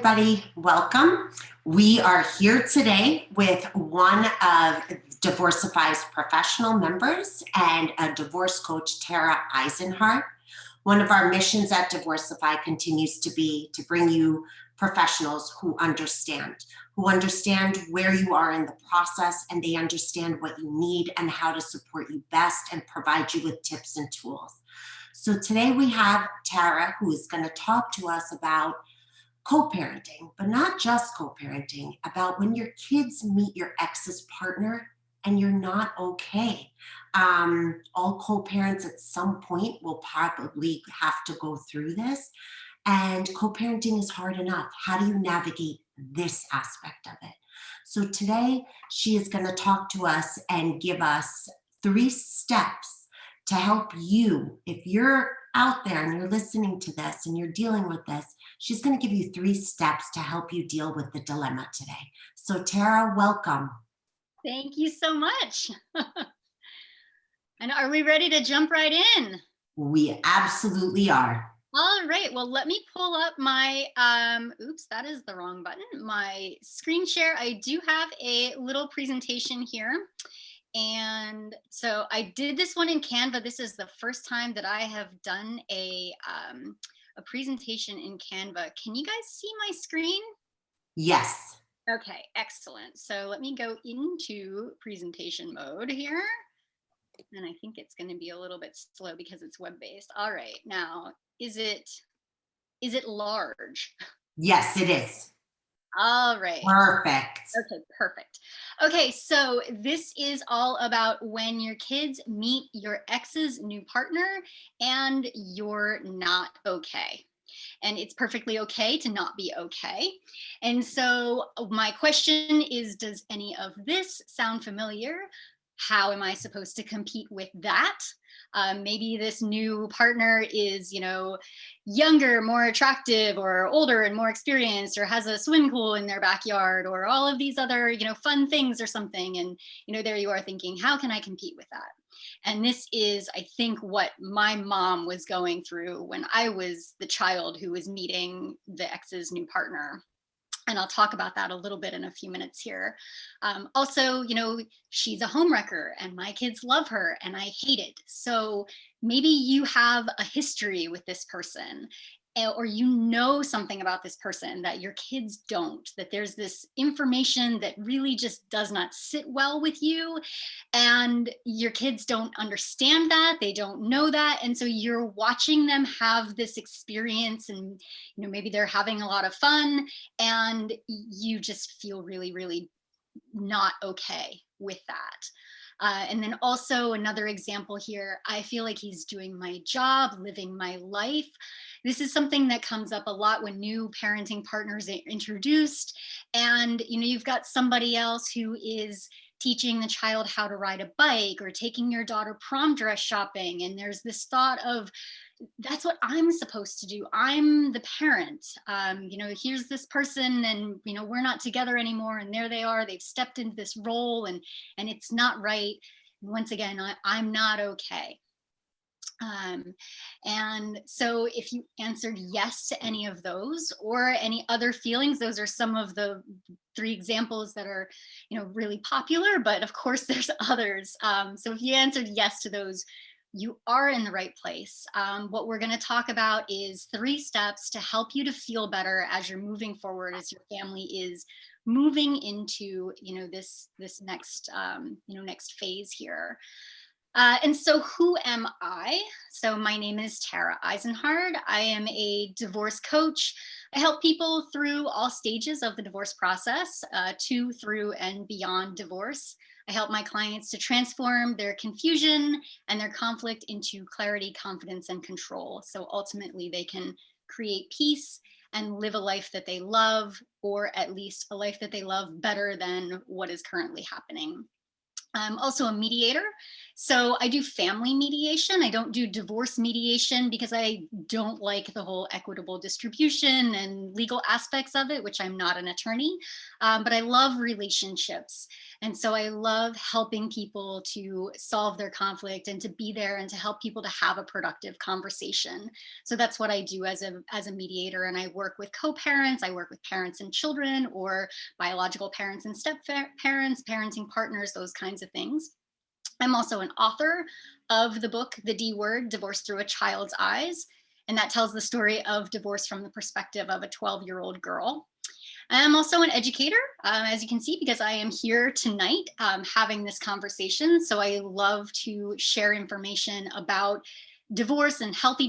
everybody. Welcome. We are here today with one of Divorceify's professional members and a divorce coach, Tara Eisenhard. One of our missions at Divorceify continues to be to bring you professionals who understand where you are in the process, and they understand what you need and how to support you best and provide you with tips and tools. So today we have Tara, who is going to talk to us about co-parenting, but not just co-parenting, about when your kids meet your ex's partner and you're not okay. All co-parents at some point will probably have to go through this, and co-parenting is hard enough. How do you navigate this aspect of it? So today she is going to talk to us and give us 3 steps to help you. If you're out there and you're listening to this and you're dealing with this, she's going to give you 3 steps to help you deal with the dilemma today. So Tara, welcome. Thank you so much. And are we ready to jump right in? We absolutely are. All right, well, let me pull up my, oops, that is the wrong button, my screen share. I do have a little presentation here. And so I did this one in Canva. This is the first time that I have done a presentation in Canva. Can you guys see my screen? Yes. Okay, excellent. So let me go into presentation mode here. And I think it's going to be a little bit slow because it's web-based. All right, now, is it large? Yes, it is. All right. Perfect. Okay, perfect. Okay, so this is all about when your kids meet your ex's new partner and you're not okay. And it's perfectly okay to not be okay. And so my question is, does any of this sound familiar? How am I supposed to compete with that? Maybe this new partner is, younger, more attractive, or older and more experienced, or has a swimming pool in their backyard, or all of these other, fun things or something. And, there you are thinking, how can I compete with that? And this is, I think, what my mom was going through when I was the child who was meeting the ex's new partner. And I'll talk about that a little bit in a few minutes here. Also, she's a homewrecker and my kids love her and I hate it. So maybe you have a history with this person, or something about this person that your kids don't, that there's this information that really just does not sit well with you, and your kids don't understand that, they don't know that, and so you're watching them have this experience, and maybe they're having a lot of fun, and you just feel really, really not okay with that. And then also another example here, I feel like he's doing my job, living my life. This is something that comes up a lot when new parenting partners are introduced. And, you've got somebody else who is teaching the child how to ride a bike or taking your daughter prom dress shopping. And there's this thought of, that's what I'm supposed to do. I'm the parent. Here's this person and, we're not together anymore. And there they are, they've stepped into this role and it's not right. And once again, I'm not okay. And so if you answered yes to any of those or any other feelings, those are some of the 3 examples that are, really popular, but of course there's others. So if you answered yes to those, you are in the right place. What we're going to talk about is 3 steps to help you to feel better as you're moving forward, as your family is moving into, this next, next phase here. And so who am I? So my name is Tara Eisenhard. I am a divorce coach. I help people through all stages of the divorce process, to, through, and beyond divorce. I help my clients to transform their confusion and their conflict into clarity, confidence, and control. So ultimately they can create peace and live a life that they love, or at least a life that they love better than what is currently happening. I'm also a mediator. So I do family mediation. I don't do divorce mediation because I don't like the whole equitable distribution and legal aspects of it, which I'm not an attorney. But I love relationships. And so I love helping people to solve their conflict and to be there and to help people to have a productive conversation. So that's what I do as a mediator. And I work with co-parents, I work with parents and children, or biological parents and step parents, parenting partners, those kinds of things. I'm also an author of the book, The D Word, Divorce Through a Child's Eyes. And that tells the story of divorce from the perspective of a 12-year-old girl. I'm also an educator, as you can see, because I am here tonight having this conversation. So I love to share information about divorce and healthy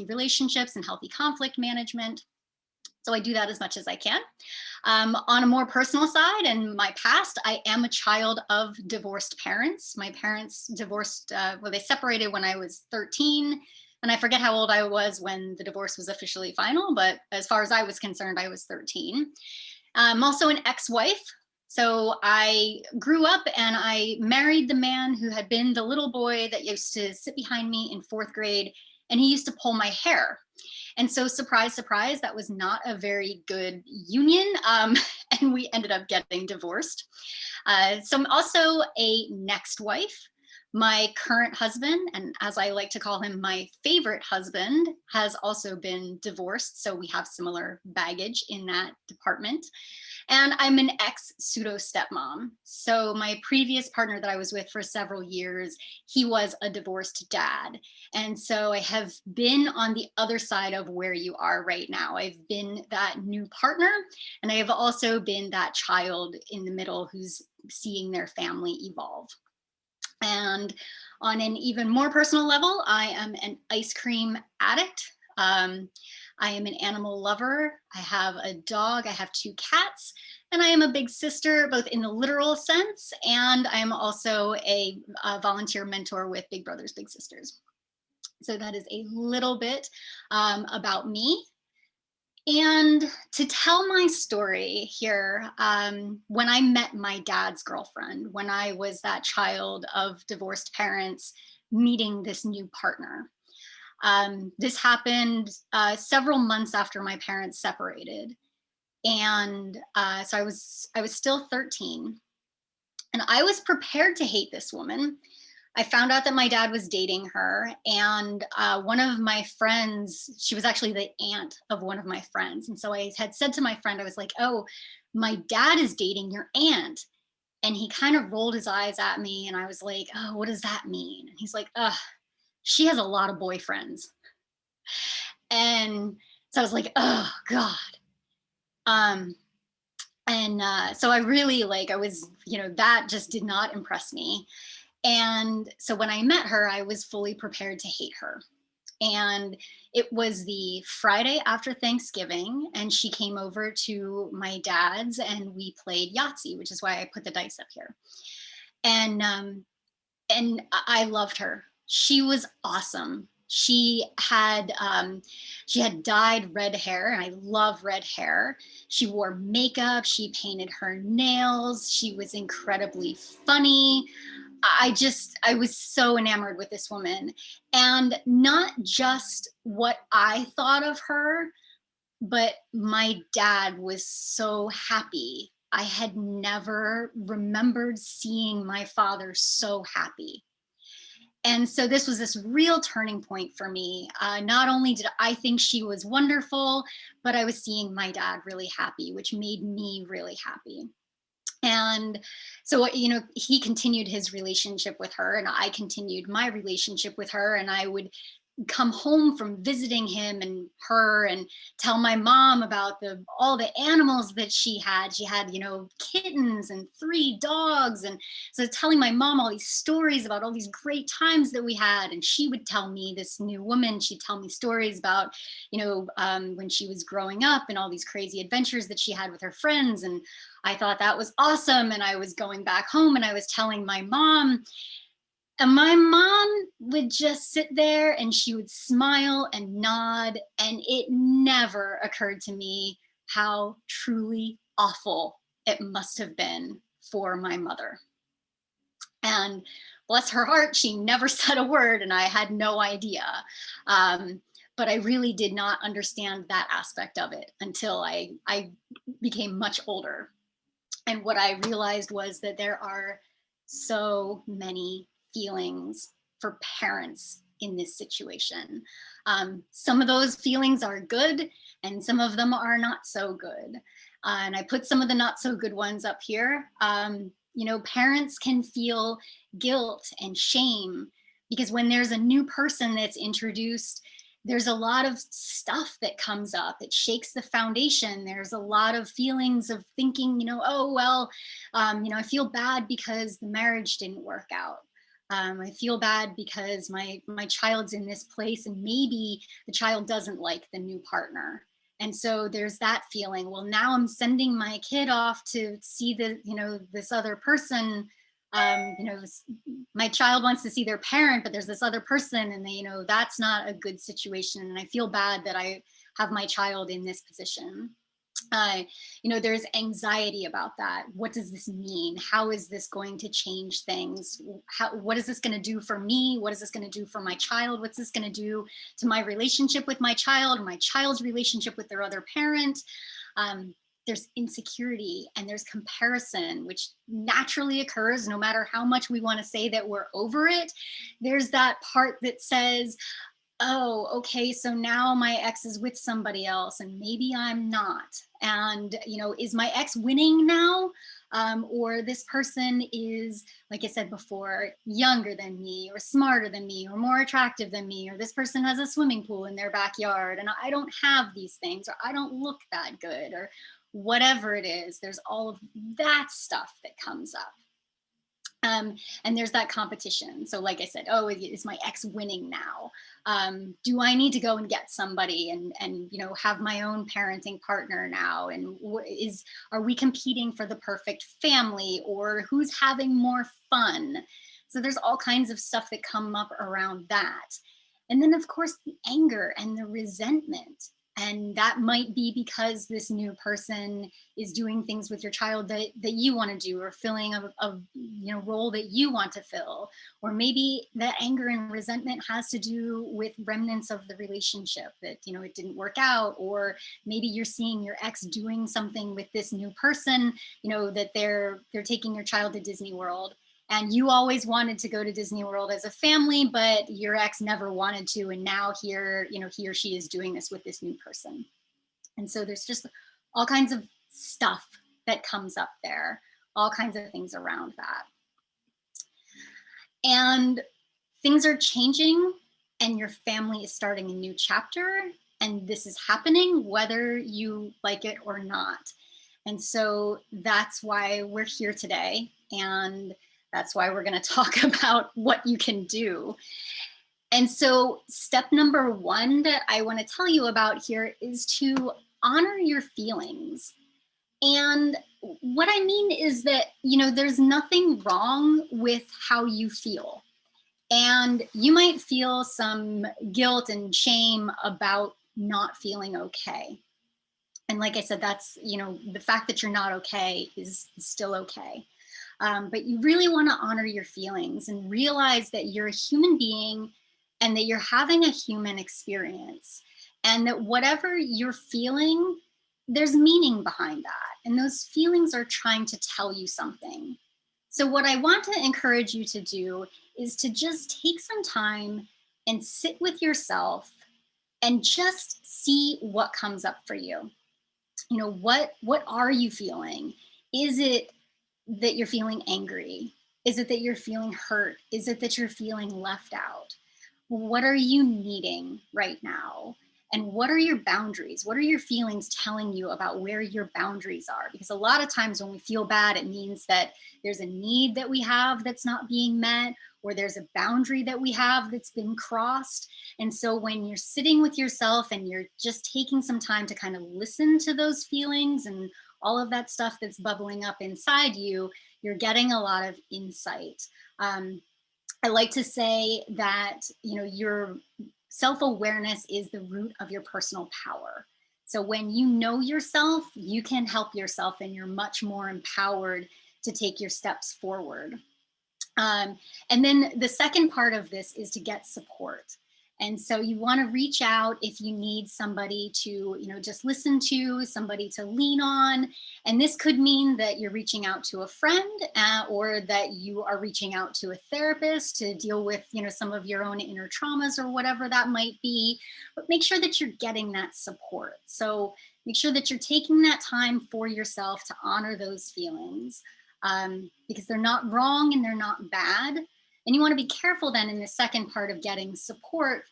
relationships and healthy conflict management. So I do that as much as I can. On a more personal side, in my past, I am a child of divorced parents. My parents divorced, well, they separated when I was 13. And I forget how old I was when the divorce was officially final, but as far as I was concerned, I was 13. I'm also an ex-wife. So I grew up and I married the man who had been the little boy that used to sit behind me in fourth grade, and he used to pull my hair. And so, surprise, surprise, that was not a very good union. And we ended up getting divorced. So, I'm also a next wife. My current husband, and as I like to call him, my favorite husband, has also been divorced. So, we have similar baggage in that department. And I'm an ex pseudo stepmom. So, my previous partner that I was with for several years, he was a divorced dad. And so, I have been on the other side of where you are right now. I've been that new partner, and I have also been that child in the middle who's seeing their family evolve. And on an even more personal level, I am an ice cream addict. I am an animal lover. I have a dog. I have two cats. And I am a big sister, both in the literal sense, and I am also a volunteer mentor with Big Brothers Big Sisters. So that is a little bit about me. And to tell my story here, when I met my dad's girlfriend, when I was that child of divorced parents meeting this new partner, this happened several months after my parents separated. And so I was still 13, and I was prepared to hate this woman. I found out that my dad was dating her, and one of my friends, she was actually the aunt of one of my friends. And so I had said to my friend, I was like, "Oh, my dad is dating your aunt." And he kind of rolled his eyes at me, and I was like, "Oh, what does that mean?" And he's like, "Ugh, she has a lot of boyfriends." And so I was like, "Oh, God." Um, and so I really like, I was, that just did not impress me. And so when I met her, I was fully prepared to hate her. And it was the Friday after Thanksgiving, and she came over to my dad's and we played Yahtzee, which is why I put the dice up here. And I loved her. She was awesome. She had dyed red hair, and I love red hair. She wore makeup. She painted her nails. She was incredibly funny. I was so enamored with this woman, and not just what I thought of her, but my dad was so happy. I had never remembered seeing my father so happy. And so this was this real turning point for me. Not only did I think she was wonderful, but I was seeing my dad really happy, which made me really happy. And so, he continued his relationship with her, and I continued my relationship with her. And I would come home from visiting him and her and tell my mom about all the animals that she had. She had, kittens and 3 dogs. And so telling my mom all these stories about all these great times that we had. And she would tell me, this new woman, she'd tell me stories about, when she was growing up and all these crazy adventures that she had with her friends. And I thought that was awesome. And I was going back home and I was telling my mom, and my mom would just sit there and she would smile and nod. And it never occurred to me how truly awful it must have been for my mother. And bless her heart, she never said a word, and I had no idea. Um, but I really did not understand that aspect of it until I became much older. And what I realized was that there are so many feelings for parents in this situation. Some of those feelings are good, and some of them are not so good. And I put some of the not so good ones up here. Parents can feel guilt and shame because when there's a new person that's introduced, there's a lot of stuff that comes up. It shakes the foundation. There's a lot of feelings of thinking, oh, well, I feel bad because the marriage didn't work out. I feel bad because my child's in this place and maybe the child doesn't like the new partner. And so there's that feeling. Well, now I'm sending my kid off to see this other person. My child wants to see their parent, but there's this other person, and that's not a good situation. And I feel bad that I have my child in this position. There's anxiety about that. What does this mean? How is this going to change things? What is this going to do for me? What is this going to do for my child? What's this going to do to my relationship with my child, my child's relationship with their other parent? There's insecurity and there's comparison, which naturally occurs no matter how much we want to say that we're over it. There's that part that says, oh, okay, so now my ex is with somebody else and maybe I'm not. And, is my ex winning now? Or this person is, like I said before, younger than me or smarter than me or more attractive than me, or this person has a swimming pool in their backyard and I don't have these things, or I don't look that good, or whatever it is. There's all of that stuff that comes up. And there's that competition. So like I said, oh, is my ex winning now? Do I need to go and get somebody and have my own parenting partner now? And are we competing for the perfect family, or who's having more fun? So there's all kinds of stuff that come up around that. And then of course the anger and the resentment. And that might be because this new person is doing things with your child that you want to do, or filling a role that you want to fill. Or maybe that anger and resentment has to do with remnants of the relationship that, it didn't work out. Or maybe you're seeing your ex doing something with this new person, that they're taking your child to Disney World. And you always wanted to go to Disney World as a family, but your ex never wanted to. And now here, he or she is doing this with this new person. And so there's just all kinds of stuff that comes up there, all kinds of things around that. And things are changing and your family is starting a new chapter. And this is happening whether you like it or not. And so that's why we're here today. And that's why we're going to talk about what you can do. And so step number one that I want to tell you about here is to honor your feelings. And what I mean is that, there's nothing wrong with how you feel. And you might feel some guilt and shame about not feeling okay. And like I said, that's, the fact that you're not okay is still okay. But you really want to honor your feelings and realize that you're a human being and that you're having a human experience, and that whatever you're feeling, there's meaning behind that. And those feelings are trying to tell you something. So what I want to encourage you to do is to just take some time and sit with yourself and just see what comes up for you. What are you feeling? Is it that you're feeling angry? Is it that you're feeling hurt? Is it that you're feeling left out? What are you needing right now? And what are your boundaries? What are your feelings telling you about where your boundaries are? Because a lot of times when we feel bad, it means that there's a need that we have that's not being met, or there's a boundary that we have that's been crossed. And so when you're sitting with yourself and you're just taking some time to kind of listen to those feelings and all of that stuff that's bubbling up inside you, you're getting a lot of insight. I like to say that, your self-awareness is the root of your personal power. So when you know yourself, you can help yourself and you're much more empowered to take your steps forward. And then the second part of this is to get support. And so you want to reach out if you need somebody to, just listen to, somebody to lean on. And this could mean that you're reaching out to a friend, or that you are reaching out to a therapist to deal with, some of your own inner traumas or whatever that might be. But make sure that you're getting that support. So make sure that you're taking that time for yourself to honor those feelings, because they're not wrong and they're not bad. And you want to be careful then in the second part of getting support,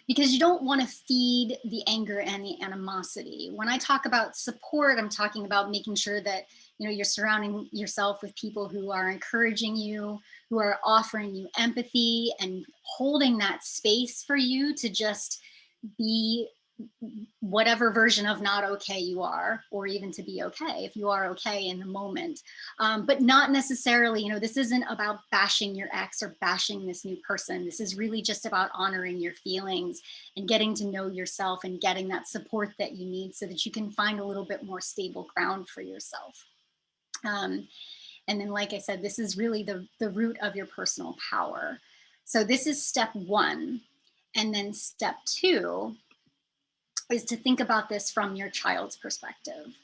because you don't want to feed the anger and the animosity. When I talk about support, I'm talking about making sure that you're surrounding yourself with people who are encouraging you, who are offering you empathy and holding that space for you to just be whatever version of not okay you are, or even to be okay if you are okay in the moment. But not necessarily, this isn't about bashing your ex or bashing this new person. This is really just about honoring your feelings and getting to know yourself and getting that support that you need so that you can find a little bit more stable ground for yourself. And then, like I said, this is really the root of your personal power. So this is step one. And then step two is to think about this from your child's perspective.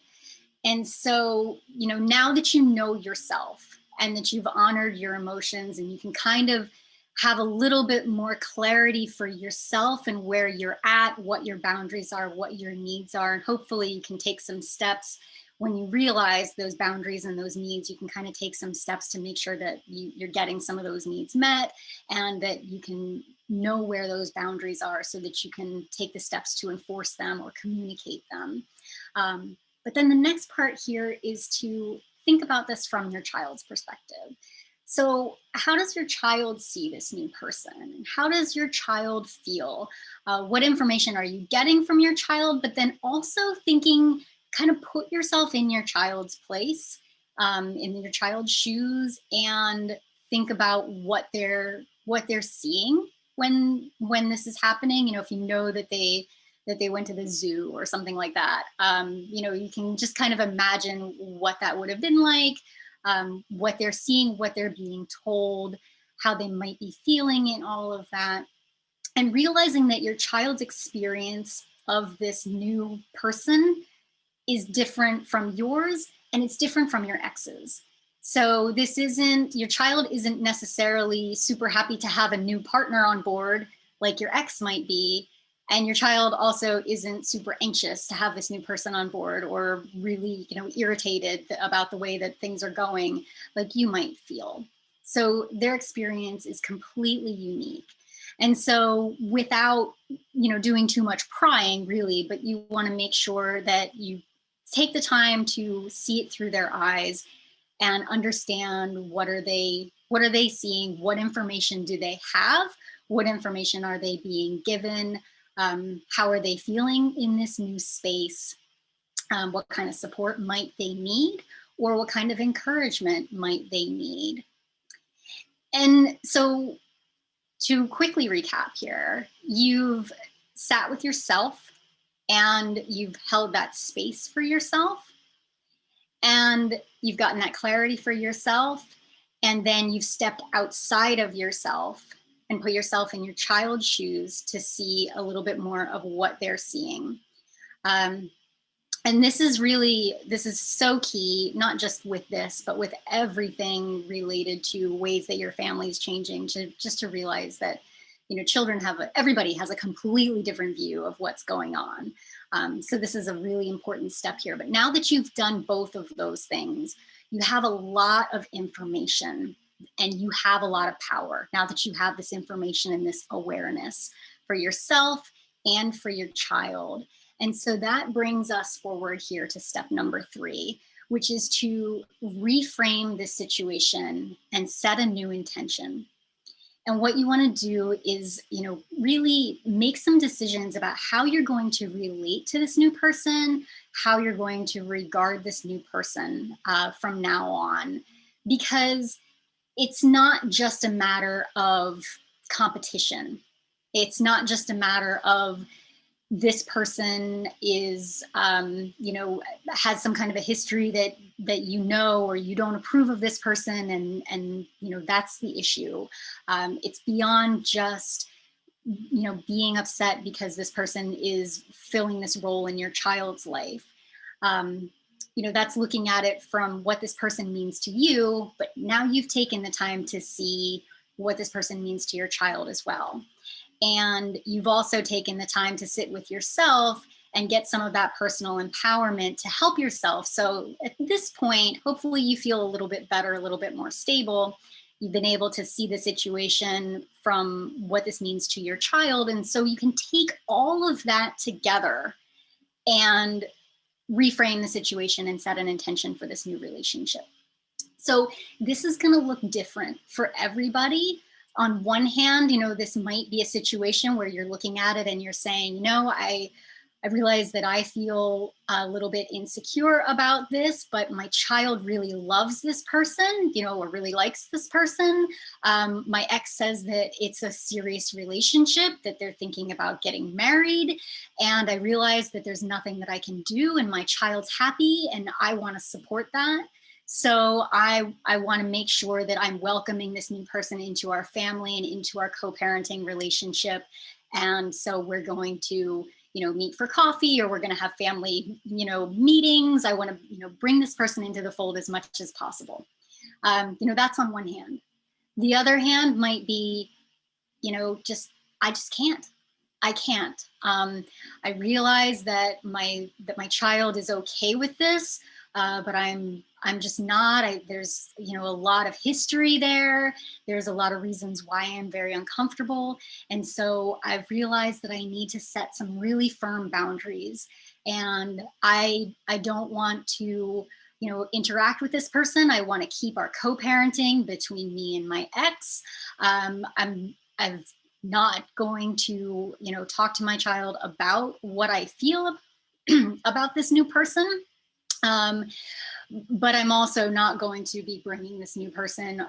And so, now that you know yourself and that you've honored your emotions, and you can kind of have a little bit more clarity for yourself and where you're at, what your boundaries are, what your needs are, and hopefully you can take some steps when you realize those boundaries and those needs. You can kind of take some steps to make sure that you're getting some of those needs met, and that you can know where those boundaries are so that you can take the steps to enforce them or communicate them. But then the next part here is to think about this from your child's perspective. So how does your child see this new person? How does your child feel? What information are you getting from your child? But then also thinking, kind of put yourself in your child's place, in your child's shoes, and think about what they're seeing when this is happening. If you know that they went to the zoo or something like that, you can just kind of imagine what that would have been like, what they're seeing, what they're being told, how they might be feeling in all of that, and realizing that your child's experience of this new person is different from yours, and it's different from your ex's. So your child isn't necessarily super happy to have a new partner on board like your ex might be. And your child also isn't super anxious to have this new person on board, or really, irritated about the way that things are going like you might feel. So their experience is completely unique. And so without, doing too much prying really, but you want to make sure that you take the time to see it through their eyes and understand what are they seeing, what information do they have, what information are they being given, how are they feeling in this new space, what kind of support might they need, or what kind of encouragement might they need. And so to quickly recap here, you've sat with yourself and you've held that space for yourself, and you've gotten that clarity for yourself, and then you've stepped outside of yourself and put yourself in your child's shoes to see a little bit more of what they're seeing. And this is so key, not just with this, but with everything related to ways that your family is changing, to realize that, everybody has a completely different view of what's going on. So this is a really important step here. But now that you've done both of those things, you have a lot of information and you have a lot of power now that you have this information and this awareness for yourself and for your child. And so that brings us forward here to step number 3, which is to reframe this situation and set a new intention. And what you want to do is, really make some decisions about how you're going to relate to this new person, how you're going to regard this new person from now on, because it's not just a matter of competition. It's not just a matter of this person is, has some kind of a history that or you don't approve of this person, and that's the issue. It's beyond just being upset because this person is filling this role in your child's life. Um, that's looking at it from what this person means to you, but now you've taken the time to see what this person means to your child as well. And you've also taken the time to sit with yourself and get some of that personal empowerment to help yourself. So at this point, hopefully you feel a little bit better, a little bit more stable. You've been able to see the situation from what this means to your child. And so you can take all of that together and reframe the situation and set an intention for this new relationship. So this is going to look different for everybody. On one hand, this might be a situation where you're looking at it and you're saying, I realize that I feel a little bit insecure about this, but my child really loves this person, or really likes this person. My ex says that it's a serious relationship, that they're thinking about getting married. And I realize that there's nothing that I can do, and my child's happy, and I want to support that. So I want to make sure that I'm welcoming this new person into our family and into our co-parenting relationship. And so we're going to, meet for coffee, or we're going to have family, meetings. I want to, bring this person into the fold as much as possible. That's on one hand. The other hand might be, I just can't. I can't. I realize that my child is okay with this, but I'm just not. There's a lot of history there. There's a lot of reasons why I'm very uncomfortable, and so I've realized that I need to set some really firm boundaries. And I don't want to interact with this person. I want to keep our co-parenting between me and my ex. I've not going to talk to my child about what I feel about this new person. But I'm also not going to be bringing this new person,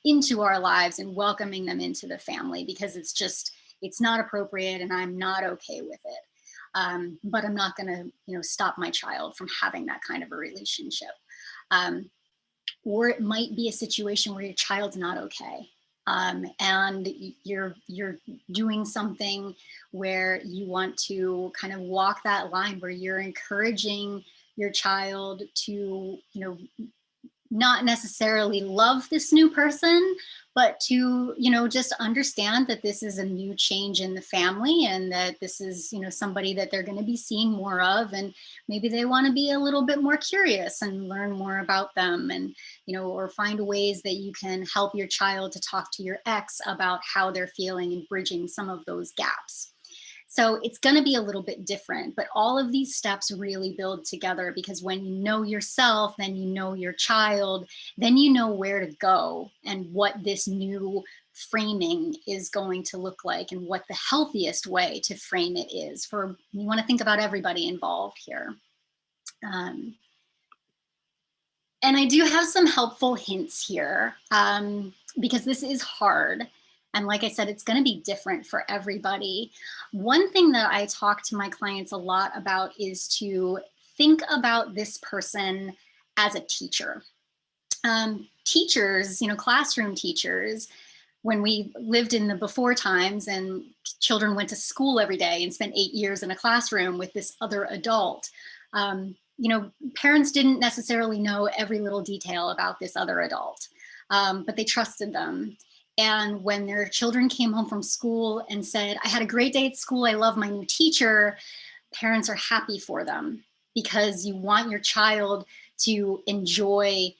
into our lives and welcoming them into the family, because it's not appropriate and I'm not okay with it. But I'm not going to, stop my child from having that kind of a relationship. Or it might be a situation where your child's not okay. And you're doing something where you want to kind of walk that line, where you're encouraging your child to, not necessarily love this new person, but to, just understand that this is a new change in the family, and that this is, somebody that they're going to be seeing more of. And maybe they want to be a little bit more curious and learn more about them, and, or find ways that you can help your child to talk to your ex about how they're feeling and bridging some of those gaps. So it's going to be a little bit different, but all of these steps really build together, because when you know yourself, then you know your child, then you know where to go and what this new framing is going to look like, and what the healthiest way to frame it is. You want to think about everybody involved here. And I do have some helpful hints here, because this is hard. And like I said, it's going to be different for everybody. One thing that I talk to my clients a lot about is to think about this person as a teacher. Teachers, classroom teachers, when we lived in the before times and children went to school every day and spent 8 years in a classroom with this other adult, parents didn't necessarily know every little detail about this other adult, but they trusted them. And when their children came home from school and said, I had a great day at school, I love my new teacher, parents are happy for them, because you want your child to enjoy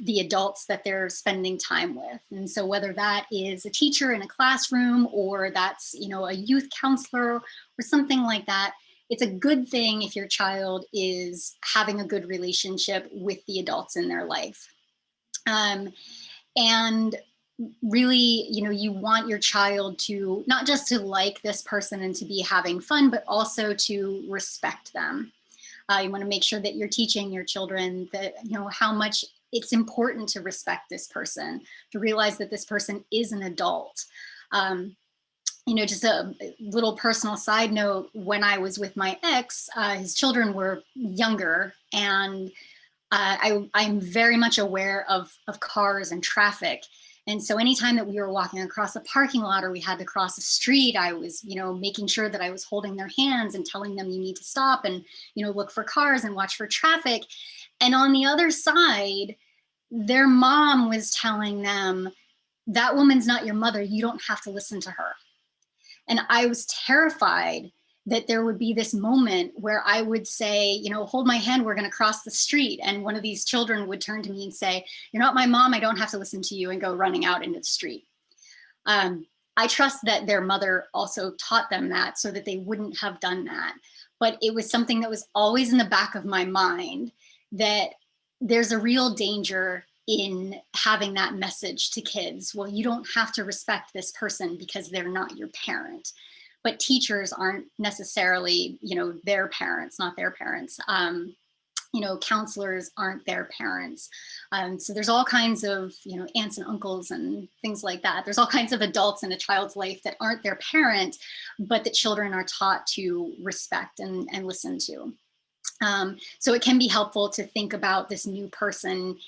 the adults that they're spending time with. And so whether that is a teacher in a classroom, or that's, a youth counselor or something like that, it's a good thing if your child is having a good relationship with the adults in their life. And really, you want your child to not just to like this person and to be having fun, but also to respect them. You want to make sure that you're teaching your children that, how much it's important to respect this person, to realize that this person is an adult. just a little personal side note, when I was with my ex, his children were younger, and I'm very much aware of cars and traffic. And so anytime that we were walking across a parking lot or we had to cross a street, I was, making sure that I was holding their hands and telling them, you need to stop and, look for cars and watch for traffic. And on the other side, their mom was telling them, that woman's not your mother. You don't have to listen to her. And I was terrified that there would be this moment where I would say, hold my hand, we're going to cross the street. And one of these children would turn to me and say, you're not my mom, I don't have to listen to you, and go running out into the street. I trust that their mother also taught them that so that they wouldn't have done that. But it was something that was always in the back of my mind, that there's a real danger in having that message to kids. Well, you don't have to respect this person because they're not your parent. But teachers aren't necessarily, their parents, not their parents. Counselors aren't their parents. So there's all kinds of, aunts and uncles and things like that. There's all kinds of adults in a child's life that aren't their parent, but that children are taught to respect and listen to. So it can be helpful to think about this new person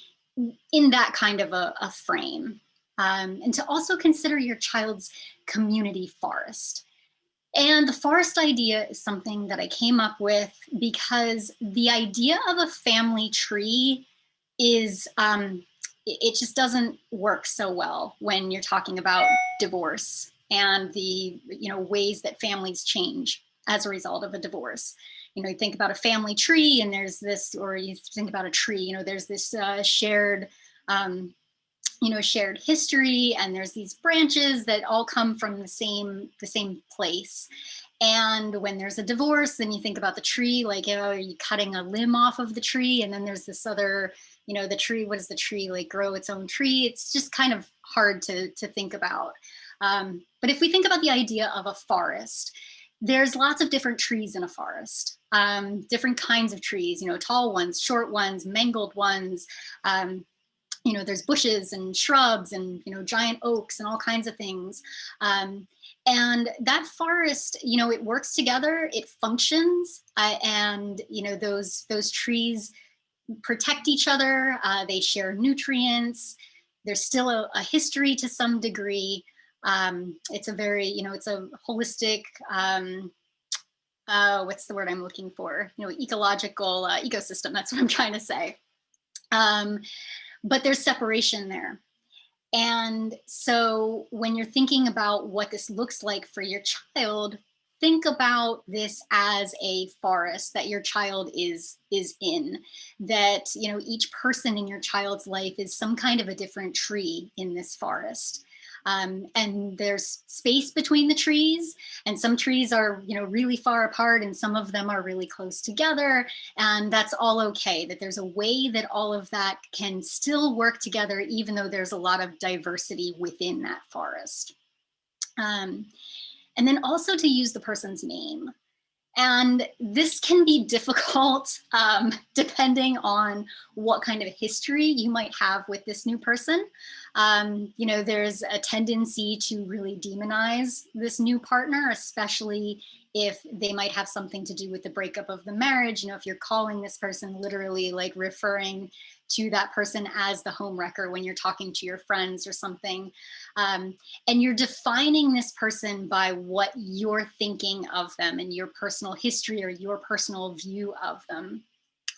in that kind of a frame, and to also consider your child's community forest. And the forest idea is something that I came up with because the idea of a family tree is, it just doesn't work so well when you're talking about divorce and the ways that families change as a result of a divorce. You think about a family tree, and there's this, or you think about a tree, there's this shared shared history, and there's these branches that all come from the same place. And when there's a divorce, then you think about the tree, like, are you cutting a limb off of the tree? And then there's this other, the tree, what does the tree like grow its own tree? It's just kind of hard to think about. But if we think about the idea of a forest, there's lots of different trees in a forest, different kinds of trees, tall ones, short ones, mangled ones. There's bushes and shrubs and, giant oaks and all kinds of things. And that forest, it works together, it functions, and, those trees protect each other, they share nutrients, there's still a history to some degree. It's a very, it's a holistic, what's the word I'm looking for? Ecological ecosystem, that's what I'm trying to say. But there's separation there. And so when you're thinking about what this looks like for your child, think about this as a forest that your child is in, that, each person in your child's life is some kind of a different tree in this forest. And there's space between the trees, and some trees are, really far apart, and some of them are really close together. And that's all okay, that there's a way that all of that can still work together, even though there's a lot of diversity within that forest. And then also to use the person's name. And this can be difficult depending on what kind of history you might have with this new person. There's a tendency to really demonize this new partner, especially if they might have something to do with the breakup of the marriage. If you're calling this person, literally like referring to that person as the homewrecker when you're talking to your friends or something. And you're defining this person by what you're thinking of them and your personal history or your personal view of them.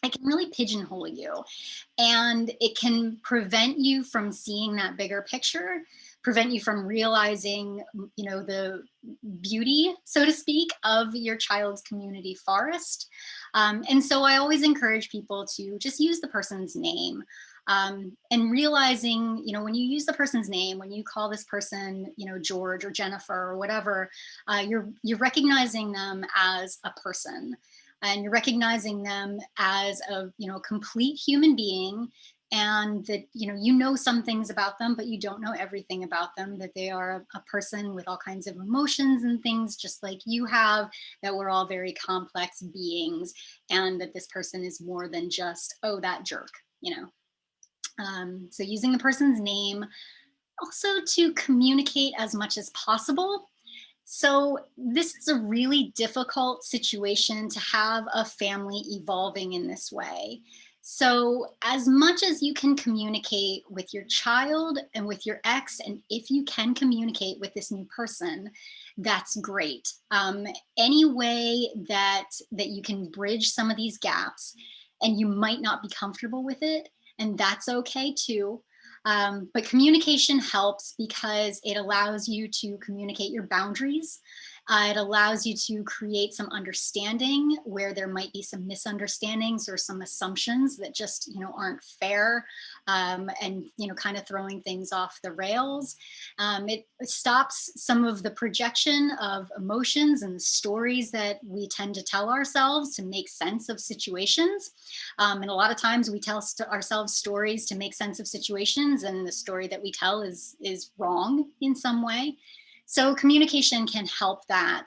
It can really pigeonhole you, and it can prevent you from seeing that bigger picture, prevent you from realizing, the beauty, so to speak, of your child's community forest. And so I always encourage people to just use the person's name. And realizing, when you use the person's name, when you call this person, George or Jennifer or whatever, you're recognizing them as a person, and you're recognizing them as a, complete human being, and that, some things about them, but you don't know everything about them, that they are a person with all kinds of emotions and things just like you have, that we're all very complex beings, and that this person is more than just, oh, that jerk, So using the person's name, also to communicate as much as possible. So, this is a really difficult situation to have a family evolving in this way. So, as much as you can communicate with your child and with your ex, and if you can communicate with this new person, that's great. Any way that you can bridge some of these gaps, and you might not be comfortable with it, and that's okay too. But communication helps because it allows you to communicate your boundaries. It allows you to create some understanding where there might be some misunderstandings or some assumptions that just aren't fair, and kind of throwing things off the rails. It stops some of the projection of emotions and the stories that we tend to tell ourselves to make sense of situations. And a lot of times we tell ourselves stories to make sense of situations, and the story that we tell is wrong in some way. So communication can help that.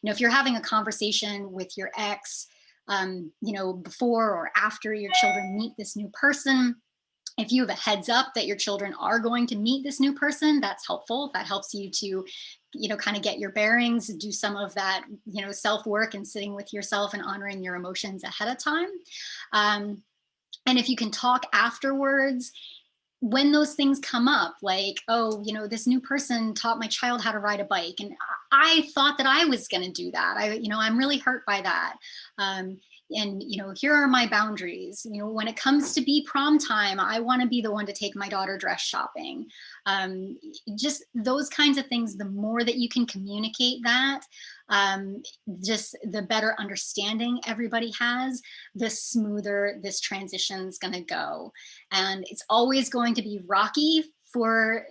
If you're having a conversation with your ex, before or after your children meet this new person, if you have a heads up that your children are going to meet this new person, that's helpful. That helps you to kind of get your bearings, do some of that self work and sitting with yourself and honoring your emotions ahead of time. Um, and if you can talk afterwards, when those things come up, like, oh, this new person taught my child how to ride a bike, and I thought that I was going to do that. I'm really hurt by that. um, and here are my boundaries. When it comes to be prom time, I want to be the one to take my daughter dress shopping. Just those kinds of things. The more that you can communicate that, um, just the better understanding everybody has, the smoother this transition is going to go. And it's always going to be rocky for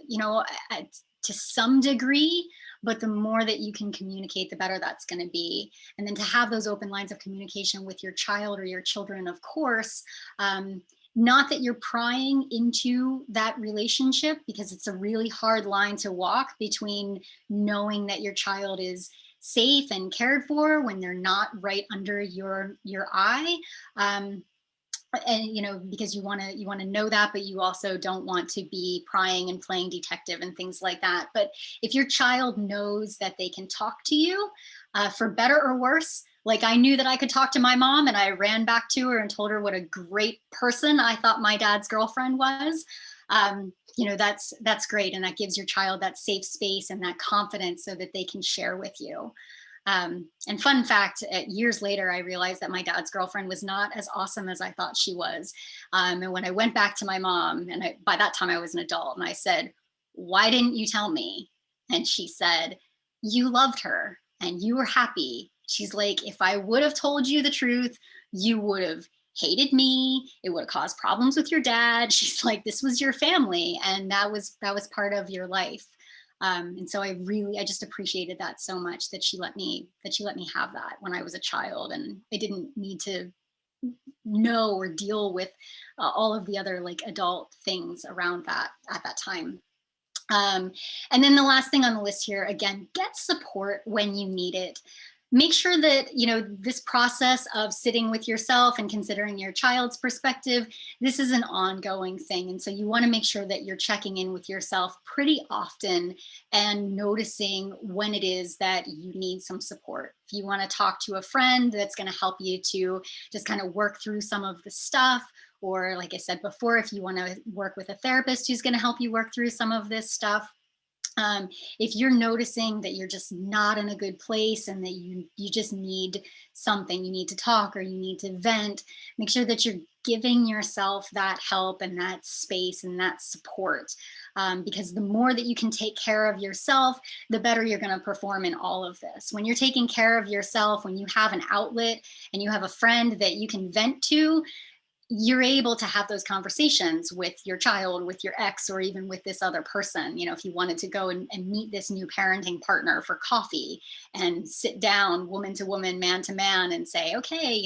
to some degree, but the more that you can communicate, the better that's going to be. And then to have those open lines of communication with your child or your children, of course. Not that you're prying into that relationship, because it's a really hard line to walk between knowing that your child is safe and cared for when they're not right under your eye. And because you want to know that, but you also don't want to be prying and playing detective and things like that. But if your child knows that they can talk to you, for better or worse, like I knew that I could talk to my mom, and I ran back to her and told her what a great person I thought my dad's girlfriend was. That's great, and that gives your child that safe space and that confidence so that they can share with you. And fun fact, years later, I realized that my dad's girlfriend was not as awesome as I thought she was. And when I went back to my mom, and by that time I was an adult, and I said, "Why didn't you tell me?" And she said, "You loved her and you were happy." She's like, "If I would have told you the truth, you would have hated me. It would have caused problems with your dad." She's like, "This was your family, and that was part of your life." And so I just appreciated that so much, that she let me have that when I was a child, and I didn't need to know or deal with all of the other like adult things around that at that time. Um, and then the last thing on the list here, again, get support when you need it. Make sure that, this process of sitting with yourself and considering your child's perspective, this is an ongoing thing. And so you want to make sure that you're checking in with yourself pretty often and noticing when it is that you need some support. If you want to talk to a friend that's going to help you to just kind of work through some of the stuff, or like I said before, if you want to work with a therapist who's going to help you work through some of this stuff. um, if you're noticing that you're just not in a good place, and that you just need something, you need to talk or you need to vent, make sure that you're giving yourself that help and that space and that support. Because the more that you can take care of yourself, the better you're going to perform in all of this. When you're taking care of yourself, when you have an outlet and you have a friend that you can vent to, you're able to have those conversations with your child, with your ex, or even with this other person. If you wanted to go and meet this new parenting partner for coffee and sit down woman to woman, man to man, and say, okay,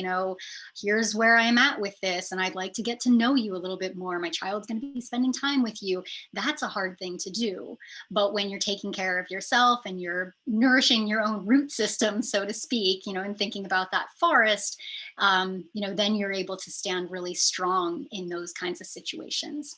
here's where I'm at with this, and I'd like to get to know you a little bit more. My child's going to be spending time with you. That's a hard thing to do. But when you're taking care of yourself and you're nourishing your own root system, so to speak, and thinking about that forest, then you're able to stand really strong in those kinds of situations.